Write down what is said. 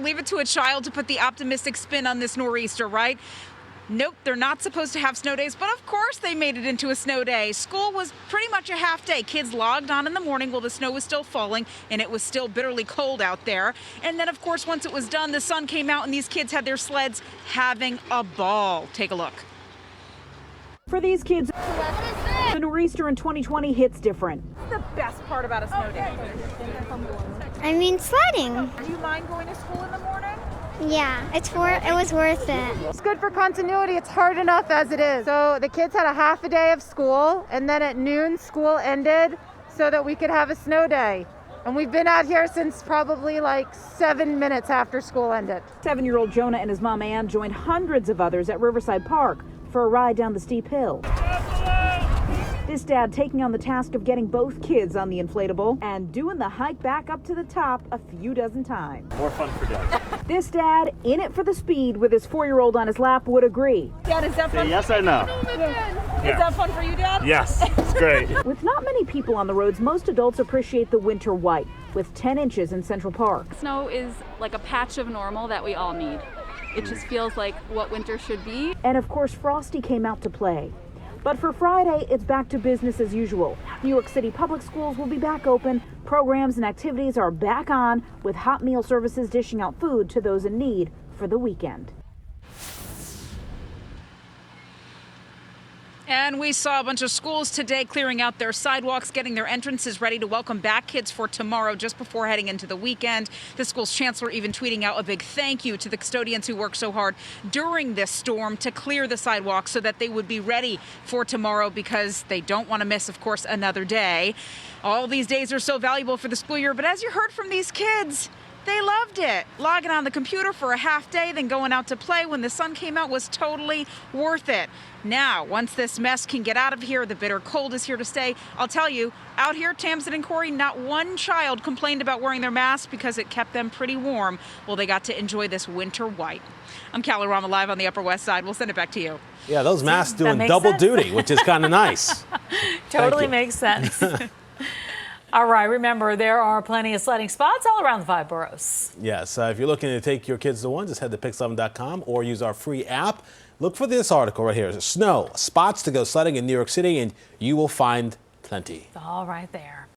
leave it to a child to put the optimistic spin on this nor'easter, right? Nope, they're not supposed to have snow days, but of course they made it into a snow day. School was pretty much a half day. Kids logged on in the morning while the snow was still falling and it was still bitterly cold out there. And then, of course, once it was done, the sun came out and these kids had their sleds having a ball. Take a look. For these kids, the nor'easter in 2020 hits different. What's the best part about a snow day? Sledding. Do you mind going to school in the morning? Yeah, it was worth it. It's good for continuity. It's hard enough as it is. So the kids had a half a day of school, and then at noon school ended so that we could have a snow day. And we've been out here since probably like 7 minutes after school ended. 7-year-old Jonah and his mom Ann joined hundreds of others at Riverside Park for a ride down the steep hill. This dad taking on the task of getting both kids on the inflatable and doing the hike back up to the top a few dozen times. More fun for dad. This dad, in it for the speed with his 4-year-old on his lap, would agree. Dad, is that fun? Say yes or no? Is that fun for you, Dad? Yes, it's great. With not many people on the roads, most adults appreciate the winter white, with 10 inches in Central Park. Snow is like a patch of normal that we all need. It just feels like what winter should be. And of course, Frosty came out to play. But for Friday, it's back to business as usual. New York City public schools will be back open. Programs and activities are back on, with hot meal services dishing out food to those in need for the weekend. And we saw a bunch of schools today clearing out their sidewalks, getting their entrances ready to welcome back kids for tomorrow just before heading into the weekend. The school's chancellor even tweeting out a big thank you to the custodians who worked so hard during this storm to clear the sidewalks so that they would be ready for tomorrow, because they don't want to miss, of course, another day. All these days are so valuable for the school year, but as you heard from these kids, they loved it. Logging on the computer for a half day, then going out to play when the sun came out was totally worth it. Now, once this mess can get out of here, the bitter cold is here to stay. I'll tell you, out here, Tamsin and Corey, not one child complained about wearing their mask because it kept them pretty warm while they got to enjoy this winter white. I'm Callie Rama, live on the Upper West Side. We'll send it back to you. Yeah, those masks doing double duty, which is kind of nice. Totally makes sense. All right, remember, there are plenty of sledding spots all around the 5 boroughs. Yes, if you're looking to take your kids to one, just head to pix11.com or use our free app. Look for this article right here. Snow, spots to go sledding in New York City, and you will find plenty. All right there.